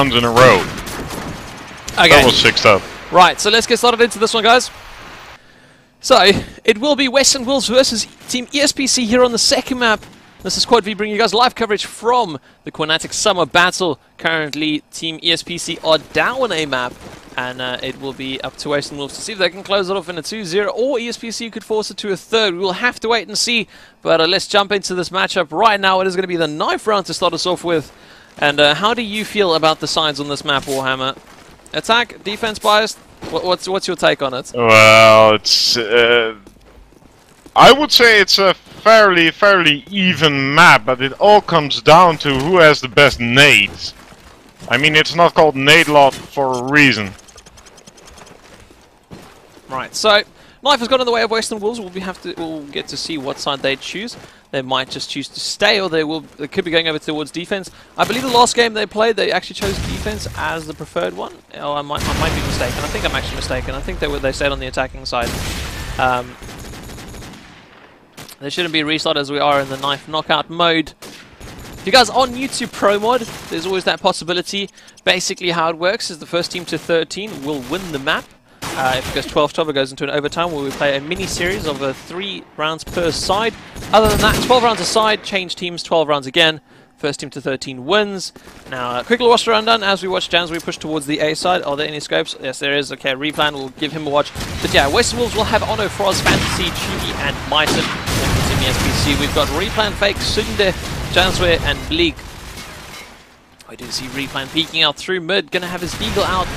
rounds in a row. Okay. That was 6 up. Right, so let's get started into this one, guys. So, it will be Western Wolves versus TeamESPC here on the second map. This is Quad V bringing you guys live coverage from the Qnatek Summer Battle. Currently, TeamESPC are down a map, and it will be up to Western Wolves to see if they can close it off in a 2-0, or ESPC could force it to a third. We will have to wait and see, but let's jump into this matchup right now. It is going to be the 9th round to start us off with. And how do you feel about the sides on this map, Warhammer? Attack, defense biased? What's your take on it? Well, it's... I would say it's a fairly even map, but it all comes down to who has the best nades. I mean, it's not called nade lot for a reason. Right, so Knife has gone in the way of Western Wolves. We'll get to see what side they choose. They might just choose to stay, or they could be going over towards defense. I believe the last game they played, they actually chose defense as the preferred one. Oh, I might be mistaken. I think I'm actually mistaken. I think they stayed on the attacking side. There shouldn't be a restart as we are in the Knife knockout mode. If you guys are new to Pro Mod, there's always that possibility. Basically how it works is the first team to 13 will win the map. If it goes 12-12, it goes into an overtime where we play a mini-series of 3 rounds per side. Other than that, 12 rounds a side, change teams, 12 rounds again. First team to 13 wins. Now, quick little roster rundown as we watch Jansbury push towards the A side. Are there any scopes? Yes, there is. Okay, Replan will give him a watch. But yeah, Western Wolves will have Ono, Froz, Fantasy, Chibi, and Myton. TeamESPC, we've got Replan, Fake, Sunde, Jansbury, and Bleak. I do see Replan peeking out through mid. Gonna have his Deagle out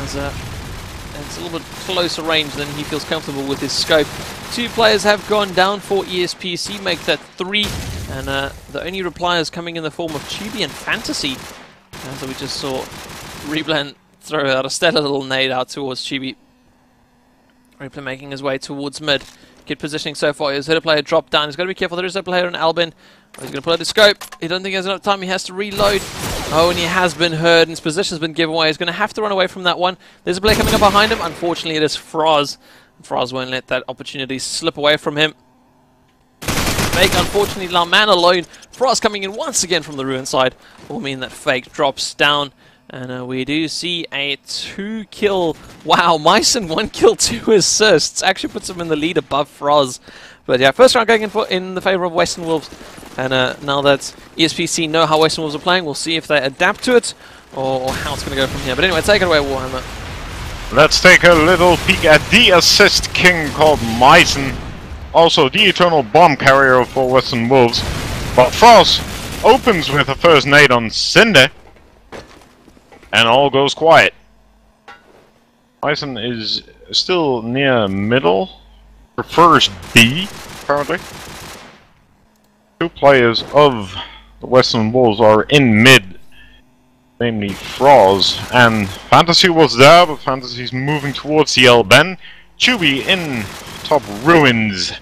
as it's a little bit closer range than he feels comfortable with his scope. 2 players have gone down for ESPC, make that 3. And the only repliers coming in the form of Chibi and Fantasy. So we just saw Replan throw out a stellar little nade out towards Chibi. Replan making his way towards mid. Good positioning so far. His hitter player dropped down. He's got to be careful. There is a player on Albin. He's going to pull out his scope. He doesn't think he has enough time. He has to reload. Oh, and he has been heard, and his position's been given away. He's going to have to run away from that one. There's a player coming up behind him. Unfortunately, it is Froz. Froz won't let that opportunity slip away from him. Fake, unfortunately, La Man alone. Froz coming in once again from the ruin side will mean that Fake drops down. And we do see a 2-kill. Wow, Myson 1 kill, 2 assists. Actually puts him in the lead above Froz. But yeah, first round going in the favor of Western Wolves. And now that ESPC know how Western Wolves are playing, we'll see if they adapt to it or how it's going to go from here. But anyway, take it away, Warhammer. Let's take a little peek at the assist king called Myson. Also the eternal bomb carrier for Western Wolves. But Frost opens with the first nade on Cinder. And all goes quiet. Myson is still near middle. Prefers B, apparently. 2 players of the Western Wolves are in mid. Namely Froz. And Fantasy was there, but Fantasy's moving towards the L-Ben. Chewy in top ruins.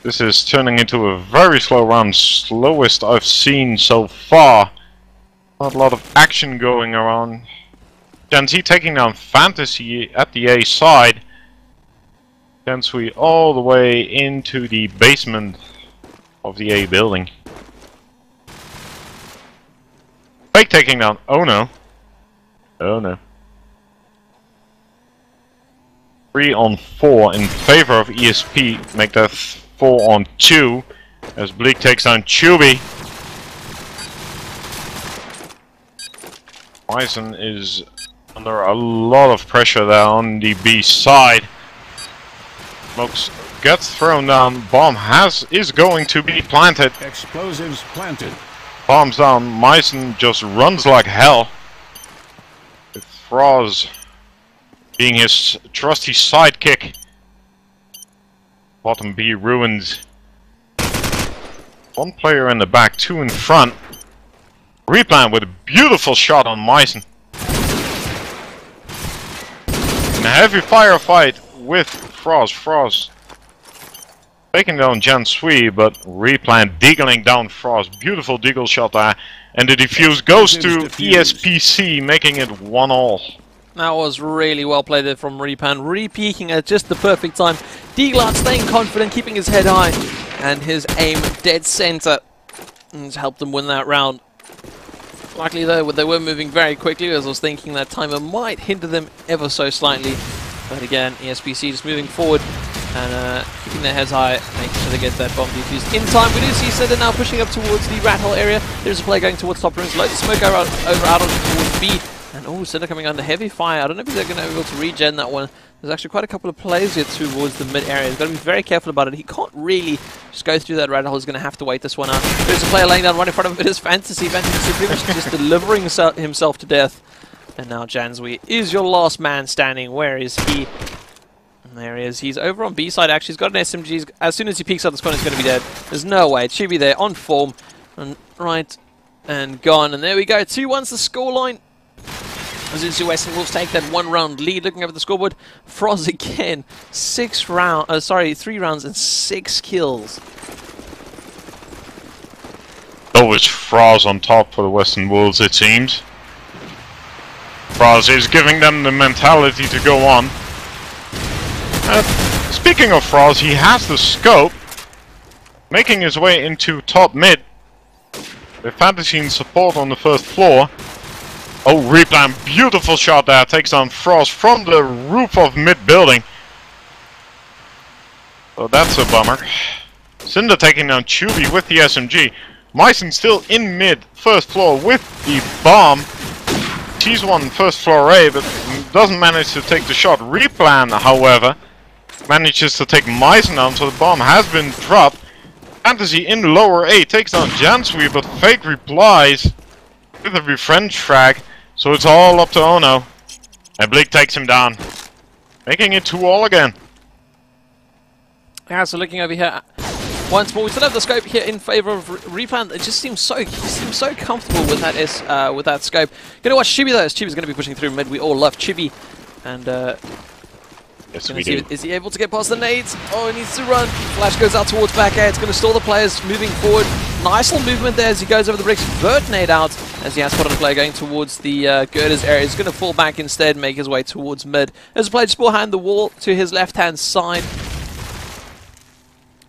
This is turning into a very slow round. Slowest I've seen so far. Not a lot of action going around. Jansi taking down Fantasy at the A side. Jansui all the way into the basement of the A building. Fake taking down Ono. Oh no. 3 on 4 in favor of ESP. Make that 4 on 2 as Bleak takes down Chubby. Myson is under a lot of pressure there on the B side. Smokes gets thrown down. Bomb is going to be planted. Explosives planted. Bombs down. Myson just runs like hell. With Froz being his trusty sidekick. Bottom B ruins. 1 player in the back, 2 in front. Replan with a beautiful shot on Myson. In a heavy firefight with Froz. Froz taking down Jan Sui, but Replan deagling down Froz. Beautiful deagle shot there. And the defuse goes to ESPC, making it 1-1. That was really well played there from Replan. Re-peeking at just the perfect time. Deagle out, staying confident, keeping his head high. And his aim dead center. And it's helped him win that round. Luckily though, they were moving very quickly, as I was thinking that timer might hinder them ever so slightly. But again, ESPC just moving forward and keeping their heads high, making sure they get that bomb defused in time. We do see Cinder now pushing up towards the rat hole area. There's a player going towards top rooms, loads of smoke over out towards B. And oh, Cinder coming under heavy fire. I don't know if they're going to be able to regen that one. There's actually quite a couple of players here towards the mid area. He's got to be very careful about it. He can't really just go through that rat hole. He's going to have to wait this one out. There's a player laying down right in front of him. It is Fantasy. Fantasy pretty much just delivering himself to death. And now Janswy is your last man standing. Where is he? And there he is. He's over on B side actually. He's got an SMG. As soon as he peeks out this corner, he's going to be dead. There's no way. It should be there on form. And right and gone. And there we go. 2-1's the scoreline. As you see, Western Wolves take that 1 round lead. Looking over the scoreboard, Froz again, 3 rounds and 6 kills. Always Froz on top for the Western Wolves, it seems. Froz is giving them the mentality to go on. Speaking of Froz, he has the scope, making his way into top mid. With Fantasy in support on the first floor. Oh, Replan, beautiful shot there, takes on Frost from the roof of mid-building. So that's a bummer. Cinder taking down Chubby with the SMG. Myson still in mid, first floor with the bomb. Sees one first floor A, but doesn't manage to take the shot. Replan, however, manages to take Myson down, so the bomb has been dropped. Fantasy in lower A takes down Janswy, but Fake replies with a revenge frag. So it's all up to Ono. And Bleak takes him down, making it 2-all again. Yeah, so looking over here once more, we still have the scope here in favor of Replan. It just seems so comfortable with that scope. Gonna watch Chibi though, as Chibi's gonna be pushing through mid. We all love Chibi. And yes, we do. Is he able to get past the nades? Oh, he needs to run. Flash goes out towards back air. It's going to stall the players moving forward. Nice little movement there as he goes over the bricks. Vert nade out as he has spotted a player going towards the girders area. He's going to fall back instead and make his way towards mid. There's a player just behind the wall to his left-hand side.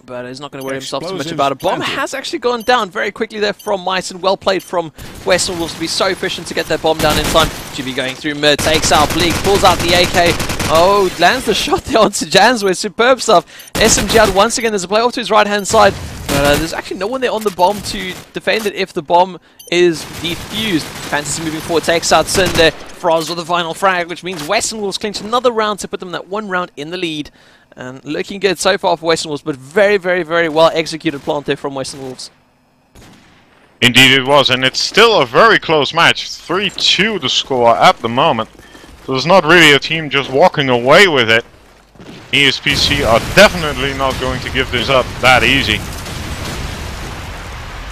But he's not going to worry himself too much about it. Bomb has actually gone down very quickly there from Myson. Well played from Western Wolves to be so efficient to get that bomb down in time. Chibi going through mid, takes out Bleak, pulls out the AK. Oh, lands the shot there onto Janswy. Superb stuff. SMG out once again. There's a player off to his right-hand side. But there's actually no one there on the bomb to defend it if the bomb is defused. Fantasy moving forward, takes out Cinder. Froz with the final frag, which means Western Wolves clinch another round to put them that 1 round in the lead. And looking good so far for Western Wolves, but very, very, very well executed plant there from Western Wolves. Indeed it was, and it's still a very close match. 3-2 the score at the moment. So there's not really a team just walking away with it. ESPC are definitely not going to give this up that easy.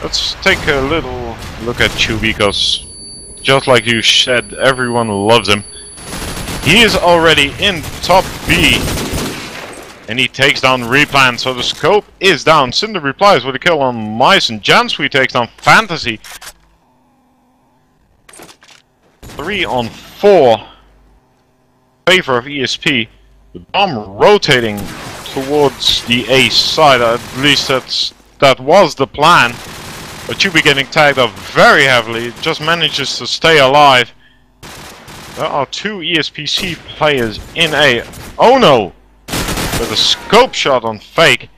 Let's take a little look at Chu, because just like you said, everyone loves him. He is already in top B. And he takes down Replan, so the scope is down. Cinder replies with a kill on Myson. Janswy takes down Fantasy. 3-on-4. Favor of ESP. The bomb rotating towards the A side. At least that was the plan. But Chubi getting tagged up very heavily. Just manages to stay alive. There are 2 ESPC players in A. Oh no! With a scope shot on Fake.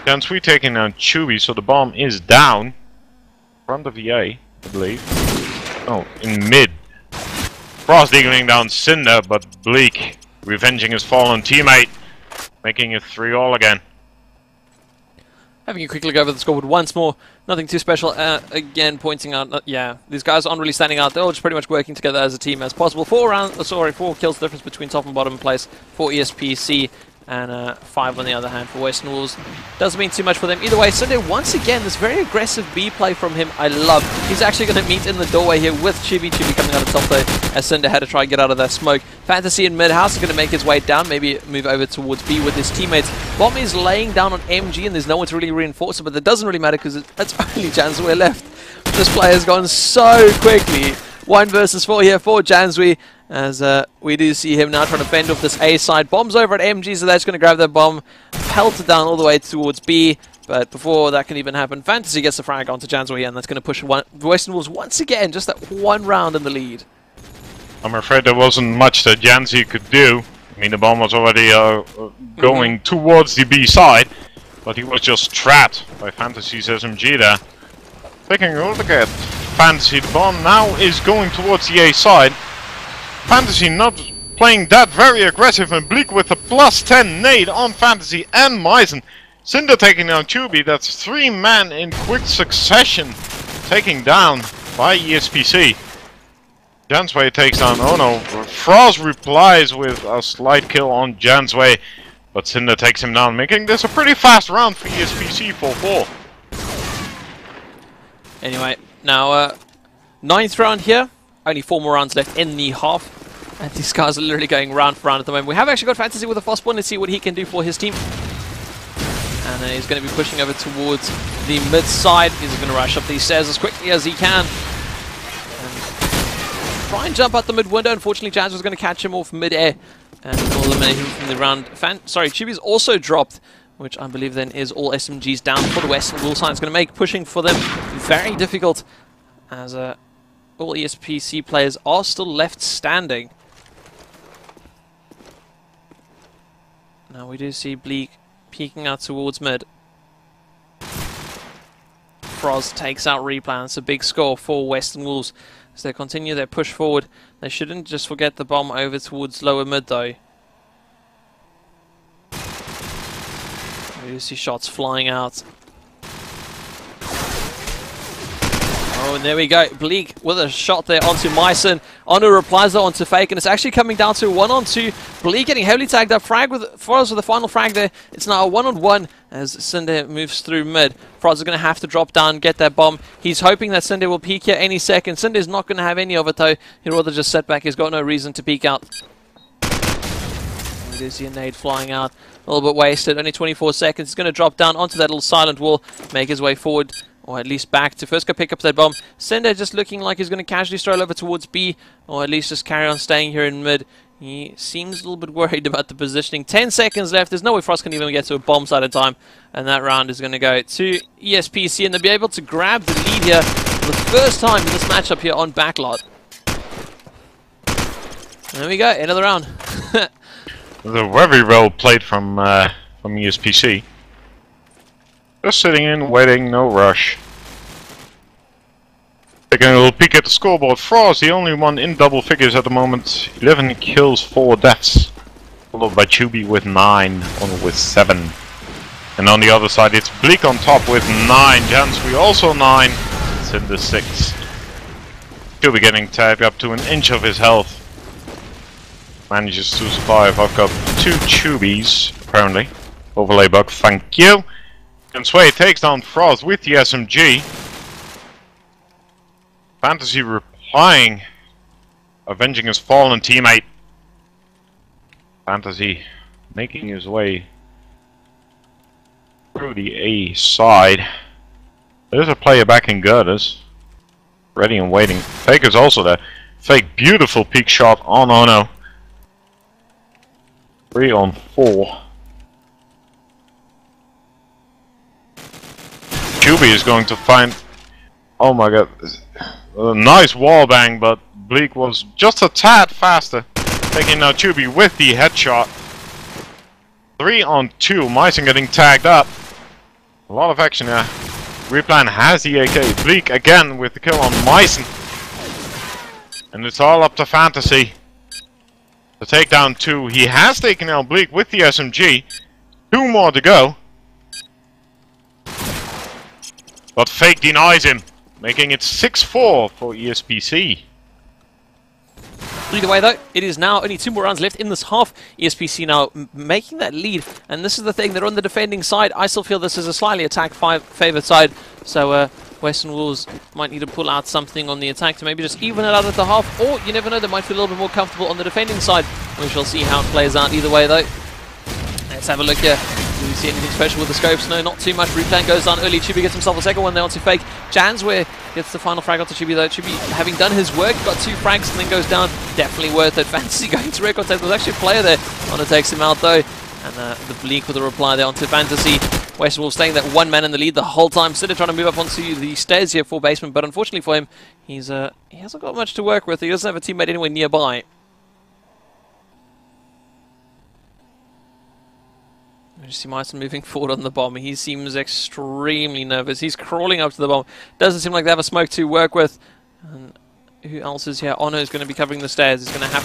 Janswy taking down Chubby, so the bomb is down. In front of the A, I believe. Oh, in mid. Frost eagling down Cinder, but Bleak revenging his fallen teammate. Making it 3-all again. Having a quick look over the scoreboard once more. Nothing too special. Again, pointing out, yeah, these guys aren't really standing out. They're all just pretty much working together as a team as possible. 4 kills difference between top and bottom place for ESPC. And 5 on the other hand for Western Wolves. Doesn't mean too much for them. Either way, Sunday, once again, this very aggressive B play from him, I love. He's actually going to meet in the doorway here with Chibi. Chibi coming out of top though, as Sunday had to try and get out of that smoke. Fantasy in mid-house is going to make his way down, maybe move over towards B with his teammates. Bomb is laying down on MG, and there's no one to really reinforce it, but that doesn't really matter because that's only Janswy left. This player has gone so quickly. 1 versus 4 here for Janswy. As we do see him now trying to fend off this A side. Bombs over at MG, so they're just going to grab that bomb, pelt it down all the way towards B. But before that can even happen, Fantasy gets the frag onto Jansway, and that's going to push Western Wolves once again, just that one round in the lead. I'm afraid there wasn't much that Janzi could do. I mean, the bomb was already going towards the B side, but he was just trapped by Fantasy's SMG there. Taking a look at Fantasy, the bomb now is going towards the A side. Fantasy not playing that very aggressive, and Bleak with a +10 nade on Fantasy and Meissen. Cinder taking down Tubi. That's 3 men in quick succession taking down by ESPC. Jansway takes down Ono. Frost replies with a slight kill on Jansway, but Cinder takes him down, making this a pretty fast round for ESPC 4-4. Anyway, now 9th round here. Only 4 more rounds left in the half. And these guys are literally going round for round at the moment. We have actually got Fantasy with a fast one. Let's see what he can do for his team. And he's going to be pushing over towards the mid side. He's going to rush up these stairs as quickly as he can. Try and jump out the mid window. Unfortunately, Jazz was going to catch him off mid-air and will eliminate him from the round. Chibi's also dropped, which I believe then is all SMGs down for the Western Wolves side. It's going to make pushing for them very difficult, as all ESPC players are still left standing. Now we do see Bleak peeking out towards mid. Frost takes out Replan. It's a big score for Western Wolves. As they continue their push forward, they shouldn't just forget the bomb over towards lower mid though. We see shots flying out. Oh, and there we go. Bleak with a shot there onto Meissen. Ono replies though onto Fake, and it's actually coming down to 1-on-2. Bleak getting heavily tagged up. Frag with Froz with the final frag there. It's now a 1-on-1 as Cinder moves through mid. Froz is going to have to drop down, get that bomb. He's hoping that Cinder will peek here any second. Cinder's not going to have any of it though. He'd rather just sit back. He's got no reason to peek out. We do see a nade flying out. A little bit wasted. Only 24 seconds. He's going to drop down onto that little silent wall, make his way forward. Or at least back to first go pick up that bomb. Cinder just looking like he's going to casually stroll over towards B, or at least just carry on staying here in mid. He seems a little bit worried about the positioning. 10 seconds left. There's no way Frost can even get to a bomb side in time. And that round is going to go to ESPC, and they'll be able to grab the lead here for the first time in this matchup here on Backlot. There we go, end of the round. Very well played from ESPC. Just sitting in, waiting, no rush. Taking a little peek at the scoreboard. Frost, the only one in double figures at the moment. 11 kills, 4 deaths. Followed by Chubi with 9, Ono with 7. And on the other side, it's Bleak on top with 9. Jansway also 9. Cinder 6. Chubi getting tagged up to an inch of his health. Manages to survive. I've got 2 Chubis, apparently. Overlay bug, thank you. Jansway takes down Frost with the SMG. Fantasy replying, avenging his fallen teammate. Fantasy making his way through the A side. There's a player back in girders, ready and waiting. Fake is also there. Fake, beautiful peek shot on Ono. 3 on 4. Chubi is going to find... Oh my god. A nice wall bang, but Bleak was just a tad faster. Taking now Chubi with the headshot. 3 on 2. Meissen getting tagged up. A lot of action there. Replan has the AK. Bleak again with the kill on Meissen. And it's all up to Fantasy to take down 2. He has taken out Bleak with the SMG. 2 more to go. But Fake denies him, making it 6-4 for ESPC. Either way though, it is now only 2 more rounds left in this half. ESPC now making that lead, and this is the thing, they're on the defending side. I still feel this is a slightly attack-favoured side, so Western Wolves might need to pull out something on the attack to maybe just even it out at the half, or you never know, they might feel a little bit more comfortable on the defending side. We shall see how it plays out either way though. Let's have a look here. Do we see anything special with the scopes? No, not too much. Replan goes down early. Chubi gets himself a second one there onto Fake. Jansway gets the final frag onto Chubi though. Chubi, having done his work, got 2 frags and then goes down. Definitely worth it. Fantasy going to record table. There's actually a player there. Ono takes him out though. And the Bleak with a reply there onto Fantasy. Western Wolves staying that one man in the lead the whole time. Sitter trying to move up onto the stairs here for Basement, but unfortunately for him, he hasn't got much to work with. He doesn't have a teammate anywhere nearby. You see Myson moving forward on the bomb. He seems extremely nervous. He's crawling up to the bomb. Doesn't seem like they have a smoke to work with. And who else is here? Ono is going to be covering the stairs. He's going to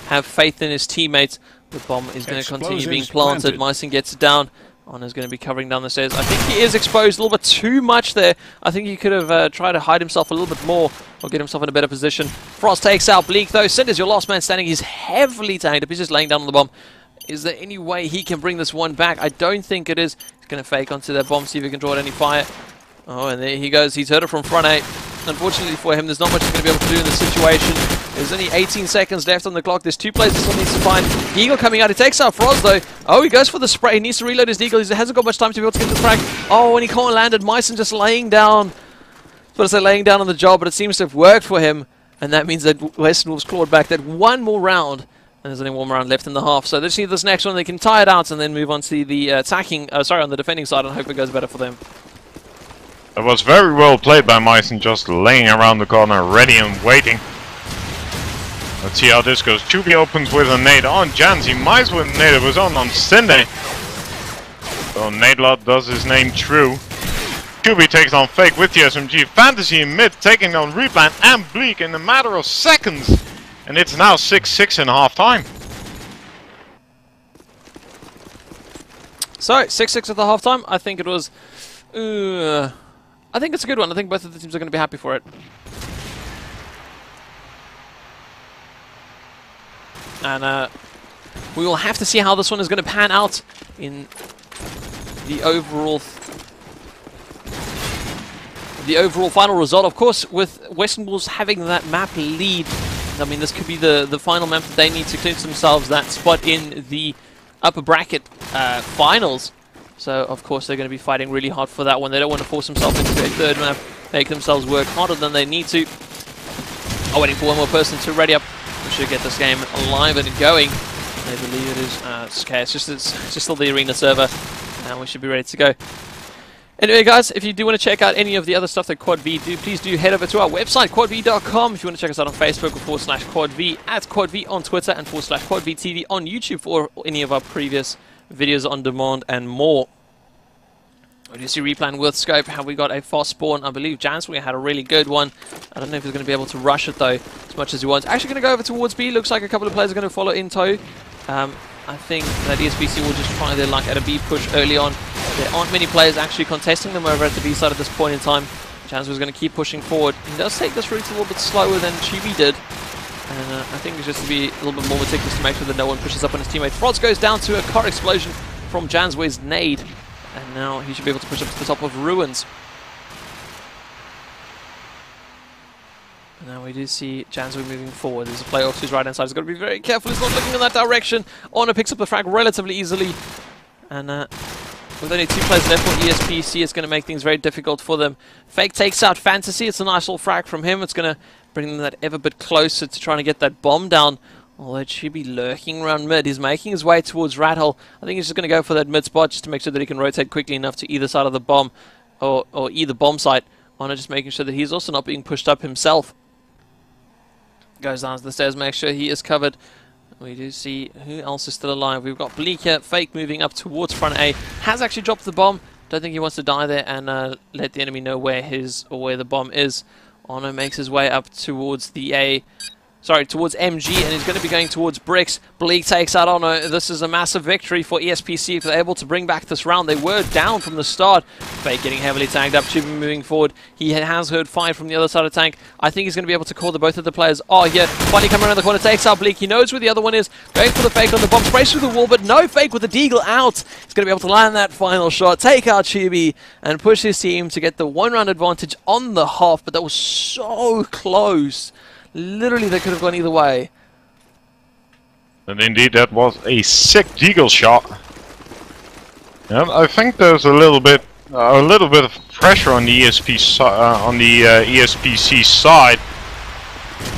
have faith in his teammates. The bomb is going to continue being planted. Myson gets it down. Ono's going to be covering down the stairs. I think he is exposed a little bit too much there. I think he could have tried to hide himself a little bit more or get himself in a better position. Frost takes out Bleak though. Cinder's your last man standing. He's heavily tagged up. He's just laying down on the bomb. Is there any way he can bring this one back? I don't think it is. He's going to fake onto that bomb, see if he can draw any fire. Oh, and there he goes. He's heard it from front A. Unfortunately for him, there's not much he's going to be able to do in this situation. There's only 18 seconds left on the clock. There's two players he still needs to find. Eagle coming out. He takes out Froz, though. Oh, he goes for the spray. He needs to reload his Eagle. He hasn't got much time to be able to get the frag. Oh, and he can't land it. Myson just laying down. I was going to say laying down on the job, but it seems to have worked for him. And that means that Western Wolves clawed back that one more round. And there's only one round left in the half. So let's see this next one. They can tie it out and then move on to the on the defending side, and hope it goes better for them. It was very well played by Myson, just laying around the corner, ready and waiting. Let's see how this goes. Chubby opens with a nade on Janzi. Mice with a nade. It was on Cindy. So Nadelot does his name true. Chubby takes on Fake with the SMG. Fantasy in mid, taking on Replan and Bleak in a matter of seconds. And it's now 6-6 in half time. So, 6-6 at the half time. I think it was... I think it's a good one. I think both of the teams are going to be happy for it. And we will have to see how this one is going to pan out in the overall final result. Of course, with Western Wolves having that map lead, I mean, this could be the final map that they need to clinch themselves that spot in the upper bracket finals. So, of course, they're going to be fighting really hard for that one. They don't want to force themselves into a third map, make themselves work harder than they need to. Oh, waiting for one more person to ready up. We should get this game alive and going. I believe it is. It's okay, it's just still the arena server, and we should be ready to go. Anyway, guys, if you do want to check out any of the other stuff that Quad V do, please do head over to our website, quadv.com. If you want to check us out on Facebook, /QuadV, at QuadV on Twitter, and /QuadVTV on YouTube for any of our previous videos on demand and more. We do see Replan with Scope. Have we got a fast spawn? I believe Jansweir had a really good one. I don't know if he's going to be able to rush it, though, as much as he wants. Actually going to go over towards B. Looks like a couple of players are going to follow in tow. I think that TeamESPC will just try their luck at a B push early on. There aren't many players actually contesting them over at the B side at this point in time. Jansweir is going to keep pushing forward. He does take this route a little bit slower than Chibi did. And I think it's just to be a little bit more meticulous to make sure that no one pushes up on his teammate. Froz goes down to a car explosion from Jansweir's nade. And now he should be able to push up to the top of Ruins. And now we do see Jansweir moving forward. There's a player off to his right hand side. He's got to be very careful. He's not looking in that direction. Ono picks up the frag relatively easily. And with only 2 players left for TeamESPC, it's going to make things very difficult for them. Fake takes out Fantasy. It's a nice little frag from him. It's going to bring them that ever bit closer to trying to get that bomb down. Although it should be lurking around mid. He's making his way towards Rat Hole. I think he's just going to go for that mid spot just to make sure that he can rotate quickly enough to either side of the bomb or either bomb site. Ono just making sure that he's also not being pushed up himself. Goes down the stairs, make sure he is covered. We do see who else is still alive. We've got Bleak here, Fake moving up towards front A. Has actually dropped the bomb. Don't think he wants to die there and let the enemy know where where the bomb is. Ono makes his way up towards the towards MG, and he's going to be going towards Bricks. Bleak takes out Ono. This is a massive victory for TeamESPC if they're able to bring back this round. They were down from the start. Fake getting heavily tagged up, Chibi moving forward. He has heard fire from the other side of the tank. I think he's going to be able to call that both of the players are here. Finally coming around the corner, takes out Bleak. He knows where the other one is. Going for the Fake on the bomb, sprays through the wall, but no Fake with the Deagle out. He's going to be able to land that final shot, take out Chibi, and push his team to get the 1-round advantage on the half, but that was so close. Literally, they could have gone either way. And indeed, that was a sick Deagle shot. And I think there's a little bit of pressure on the TeamESPC side,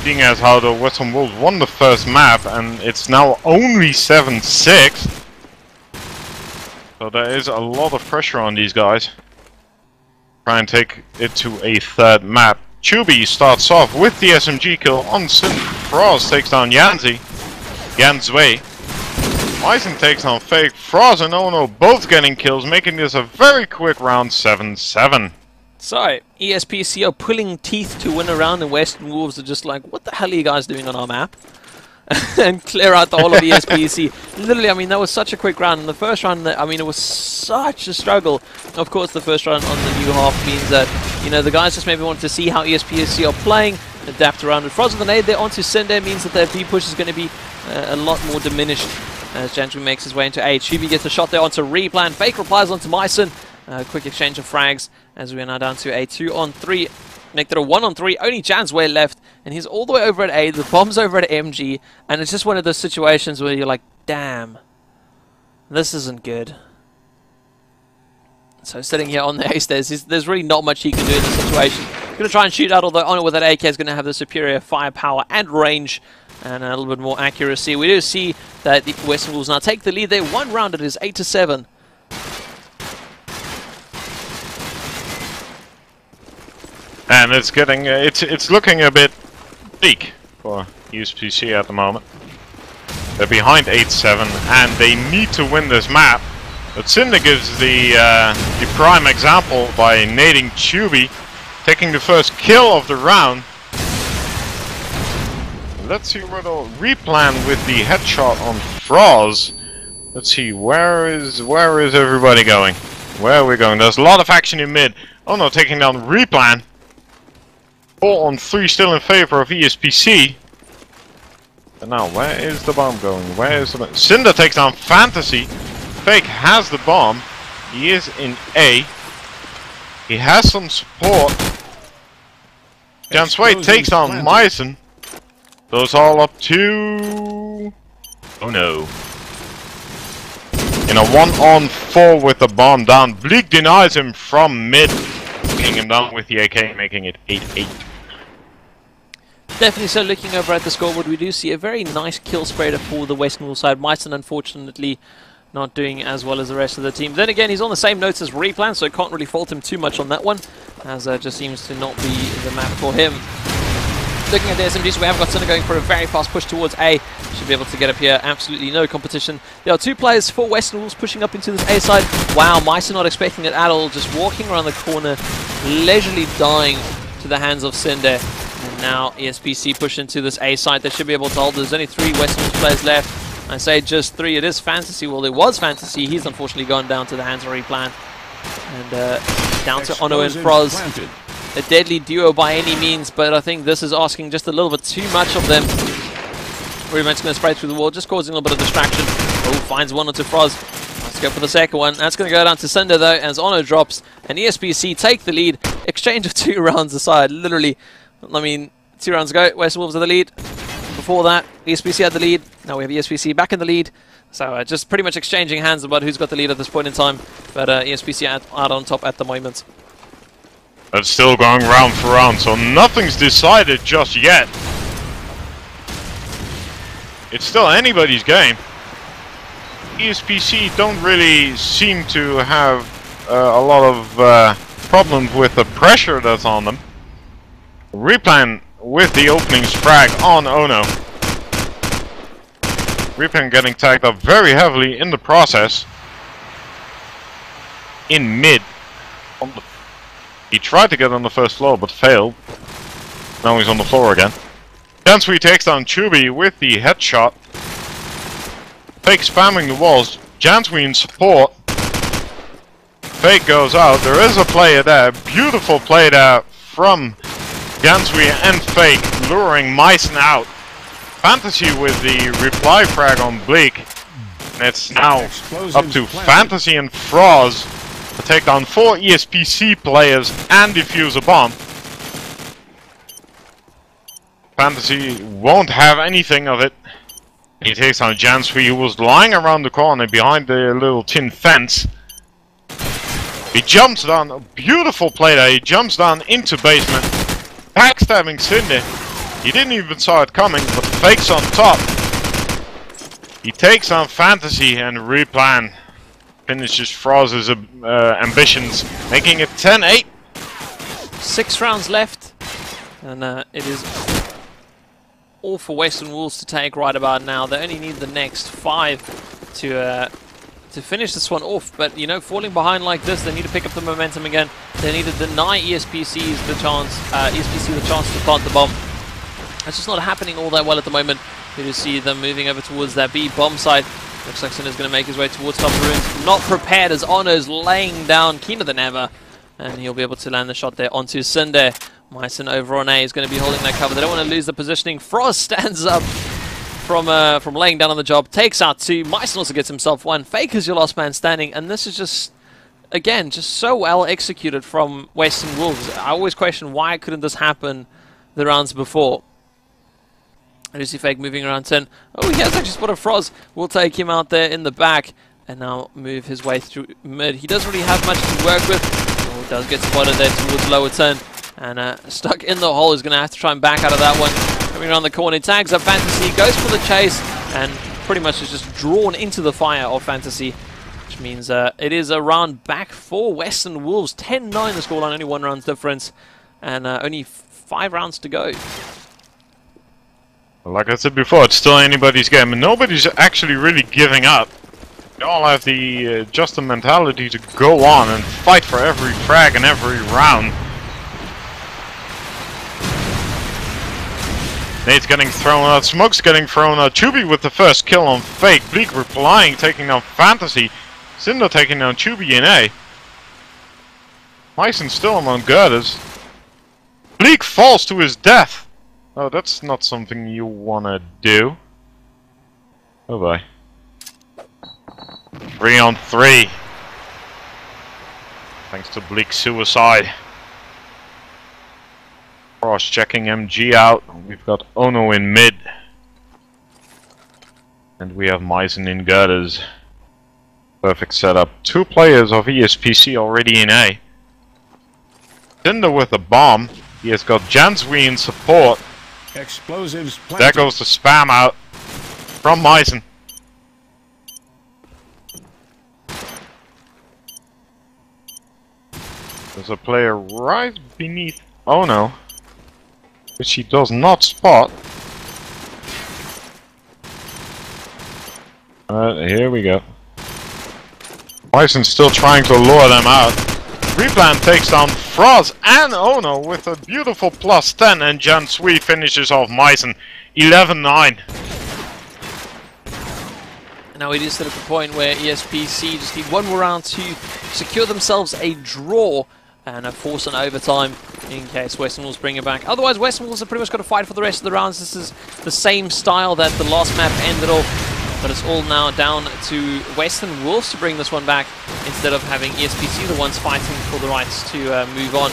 seeing as how the Western Wolves won the first map, and it's now only 7-6. So there is a lot of pressure on these guys. Try and take it to a third map. Chubby starts off with the SMG kill on Sin. Frost takes down Yanzi. Yanzwei. Myson takes down Fake. Frost and Ono both getting kills, making this a very quick round 7-7. So, ESPC are pulling teeth to win a round, and Western Wolves are just like, what the hell are you guys doing on our map? And clear out the whole of ESPC. Literally, I mean, that was such a quick round. And the first round, I mean, it was such a struggle. Of course, the first round on the new half means that, you know, the guys just maybe wanted to see how ESPC are playing, adapt around. With Frost with the nade there onto Sende means that their B push is going to be a lot more diminished as Jantru makes his way into A. Shubi gets a shot there onto Replan. Fake replies onto Myson. Quick exchange of frags as we are now down to a 2-on-3. Connected a 1-on-3, only Jansway left, and he's all the way over at A, the bomb's over at MG, and it's just one of those situations where you're like, damn, this isn't good. So sitting here on the A stairs, there's really not much he can do in this situation. He's going to try and shoot out, although Ono with that AK is going to have the superior firepower and range, and a little bit more accuracy. We do see that the Western Wolves now take the lead there. One round, it is 8-7. And it's getting, it's looking a bit bleak for ESPC at the moment. They're behind 8-7, and they need to win this map. But Cinder gives the prime example by nading Chubby, taking the first kill of the round. Let's see where they'll replan with the headshot on Froz. Let's see, where is everybody going? Where are we going? There's a lot of action in mid. Oh no, taking down replan. 4-on-3 still in favor of ESPC. And now, where is the bomb going? Where is the bomb? Cinder takes down Fantasy. Fake has the bomb. He is in A. He has some support. Jansway takes down Myson. Those all up to... oh no. In a 1-on-4 with the bomb down. Bleak denies him from mid. Taking him down with the AK, making it 8-8. Definitely so. Looking over at the scoreboard, we do see a very nice kill spread for the Western Wolves side. Myson, unfortunately, not doing as well as the rest of the team. Then again, he's on the same notes as Replan, so can't really fault him too much on that one, as just seems to not be the map for him. Looking at the SMGs, we have got Cinder going for a very fast push towards A. Should be able to get up here. Absolutely no competition. There are two players for Western Wolves pushing up into this A side. Wow, Myson not expecting it at all. Just walking around the corner, leisurely dying to the hands of Cinder. And now ESPC push into this A side. They should be able to hold. There's only 3 Western Wolves players left. I say just 3. It is Fantasy. Well, it was Fantasy. He's unfortunately gone down to the hands of Replan. And down to Ono and Froz. A deadly duo by any means, but I think this is asking just a little bit too much of them. Reman's going to spray through the wall, just causing a little bit of distraction. Oh, finds one onto Froz. Let's go for the second one. That's going to go down to Cinder though, as Ono drops, and ESPC take the lead. Exchange of 2 rounds aside, literally. I mean, 2 rounds ago, Western Wolves are the lead. Before that, ESPC had the lead. Now we have ESPC back in the lead. So just pretty much exchanging hands about who's got the lead at this point in time. But ESPC out on top at the moment. It's still going round for round, so nothing's decided just yet. It's still anybody's game. ESPC don't really seem to have a lot of problems with the pressure that's on them. Replan with the opening frag on Ono. Replan getting tagged up very heavily in the process. In mid. He tried to get on the first floor, but failed. Now he's on the floor again. Janswee takes down Chubby with the headshot. Fake spamming the walls. Janswee in support. Fake goes out. There is a player there. Beautiful play there from Janswee and Fake, luring Myson out. Fantasy with the reply frag on Bleak. And it's now up to Fantasy and Froz to take down 4 ESPC players and defuse a bomb. Fantasy won't have anything of it. He takes on Janswee, who was lying around the corner behind the little tin fence. He jumps down, a beautiful play there, he jumps down into basement, backstabbing Cinder. He didn't even saw it coming, but Fake's on top. He takes on Fantasy and Replan. finishes Froz's ambitions, making it 10-8. 6 rounds left, and it is all for Western Wolves to take right about now. They only need the next 5 to finish this one off, but you know, falling behind like this, they need to pick up the momentum again. They need to deny ESPC the chance to plant the bomb. It's just not happening all that well at the moment. You just see them moving over towards that B bomb site. Looks like Sinner's going to make his way towards top of the ruins. Not prepared as Honor's laying down, keener than ever, and he'll be able to land the shot there onto Cinder. Myson over on A is going to be holding that cover. They don't want to lose the positioning. Frost stands up from laying down on the job, takes out 2. Myson also gets himself 1. Fake is your last man standing, and this is just, again, just so well executed from Western Wolves. I always question why couldn't this happen the rounds before. I do see Fake moving around 10. Oh, he has actually spotted Froz. We'll take him out there in the back and now move his way through mid. He doesn't really have much to work with. Oh, does get spotted there towards lower 10. And stuck in the hole. Is going to have to try and back out of that one. Coming around the corner, tags up Fantasy, goes for the chase, and pretty much is just drawn into the fire of Fantasy. Which means it is a round back for Western Wolves. 10-9 the scoreline, only 1 round's difference. And only 5 rounds to go. Like I said before, it's still anybody's game, and nobody's actually really giving up. They all have the just the mentality to go on and fight for every frag and every round. Nate's getting thrown out, Smoke's getting thrown out, Chubby with the first kill on Fake, Bleak replying, taking down Fantasy, Cinder taking down Chubby in A. Myson still among girders. Bleak falls to his death. Oh, that's not something you wanna do. Oh boy. 3 on 3. Thanks to Bleak's suicide. Cross checking MG out. We've got Ono in mid. And we have Myson in girders. Perfect setup. 2 players of ESPC already in A. Cinder with a bomb. He has got Jansui in support. Explosives planted. There goes the spam out from Myson. There's a player right beneath Ono, which he does not spot. Here we go. Myson's still trying to lure them out. Replan takes down Froz and Ono with a beautiful +10, and Jansui finishes off Myson 11-9. Now it is at the point where ESPC just need 1 more round to secure themselves a draw and force an overtime in case Western Wolves bring it back. Otherwise, Western Wolves have pretty much got to fight for the rest of the rounds. This is the same style that the last map ended off. But it's all now down to Western Wolves to bring this one back instead of having ESPC the ones fighting for the rights to move on.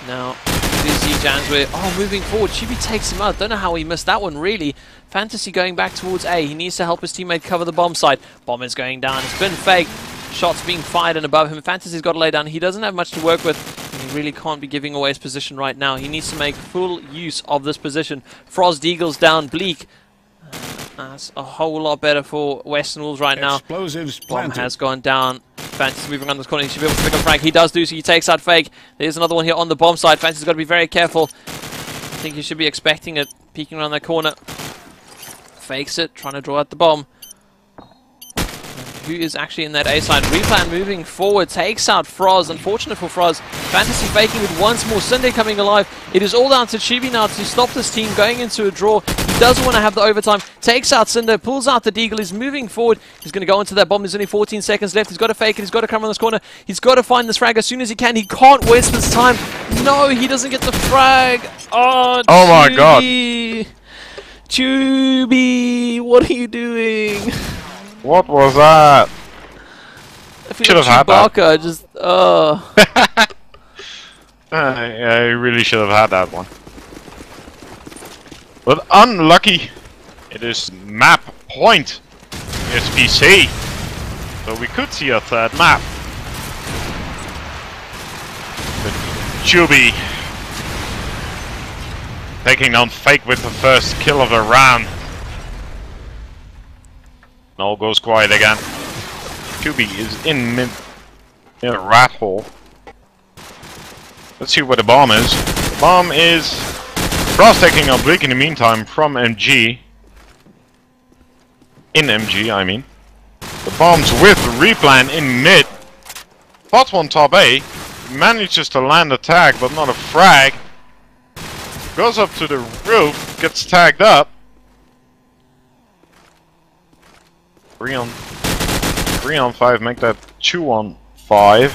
Now, Busy Jansway, moving forward. Chibi takes him out. Don't know how he missed that one, really. Fantasy going back towards A. He needs to help his teammate cover the bomb site. Bomb is going down. It's been fake. Shots being fired and above him. Fantasy's got to lay down. He doesn't have much to work with. And he really can't be giving away his position right now. He needs to make full use of this position. Frost Eagles down. Bleak. That's a whole lot better for Western Wolves right now. Explosives Bomb planted. has gone down. Fantasy moving around this corner. He should be able to pick up Frank. He does do so. He takes out Fake. There's another one here on the bomb side. Fantasy's got to be very careful. I think he should be expecting it. Peeking around that corner. Fakes it. Trying to draw out the bomb. Who is actually in that A side? Replan moving forward. Takes out Froz. Unfortunate for Froz. Fantasy faking it once more. Sunday coming alive. It is all down to Chibi now to stop this team going into a draw. He doesn't want to have the overtime. Takes out Cinder. Pulls out the Deagle. He's moving forward. He's going to go into that bomb. There's only 14 seconds left. He's got to fake it. He's got to come around this corner. He's got to find this frag as soon as he can. He can't waste this time. No, he doesn't get the frag. Oh my god. Chubi, what are you doing? What was that? I feel Should like have had that. Chewbacca just, Yeah, you really should have had that one. But unlucky. It is map point. SPC. So we could see a third map. But Chubby taking down Fake with the first kill of the round. All goes quiet again. Scooby is in mid rat hole. Let's see where the bomb is. The bomb is Frost taking oblique in the meantime from MG. In MG, I mean. The bomb's with replan in mid. Spots one top A. Manages to land a tag, but not a frag. Goes up to the roof, gets tagged up. 3 on 5, make that 2 on 5.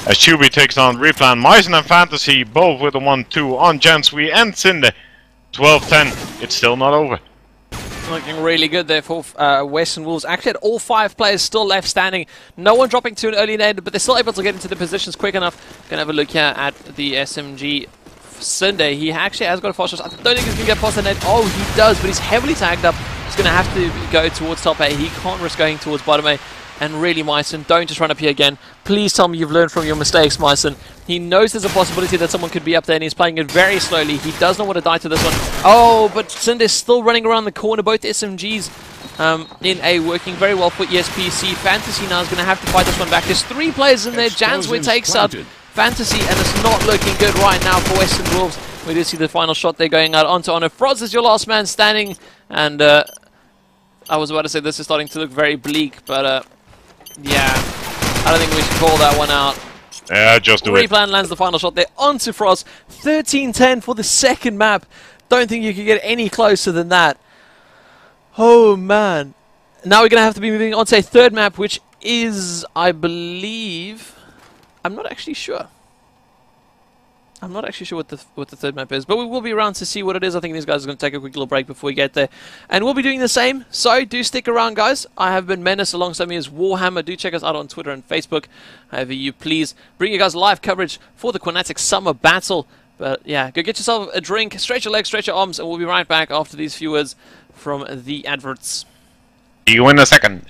As Chuby takes on Replan, Meisen and Fantasy, both with a 1-2 on Jansui and Sinde. 12-10, it's still not over. Looking really good there for Western Wolves. Actually, had all 5 players still left standing. No one dropping to an early nade, but they're still able to get into the positions quick enough. Gonna have a look here at the SMG Sunday. He actually has got a fast shot. I don't think he's gonna get past the net. Oh, he does, but he's heavily tagged up. He's gonna have to go towards top A. He can't risk going towards bottom A. And really, Meisen, don't just run up here again. Please tell me you've learned from your mistakes, Meisen. He knows there's a possibility that someone could be up there, and he's playing it very slowly. He does not want to die to this one. Oh, but Cinder's still running around the corner. Both SMGs in A working very well for TeamESPC. Fantasy now is going to have to fight this one back. There's 3 players in there. Janswe takes out Fantasy, and it's not looking good right now for Western Wolves. We do see the final shot there going out onto Honor. Froz is your last man standing, and I was about to say this is starting to look very bleak, but yeah, I don't think we should call that one out. Yeah, just do it. Replan lands the final shot there onto Frost. 13-10 for the second map. Don't think you could get any closer than that. Oh, man. Now we're going to have to be moving on to a third map, which is, I believe... I'm not actually sure. I'm not actually sure what the third map is, but we will be around to see what it is. I think these guys are going to take a quick little break before we get there. And we'll be doing the same, so do stick around, guys. I have been Menace, alongside me is Warhammer. Do check us out on Twitter and Facebook, however you please. Bring you guys live coverage for the Qnatek Summer Battle. But yeah, go get yourself a drink, stretch your legs, stretch your arms, and we'll be right back after these few words from the adverts. See you in a second.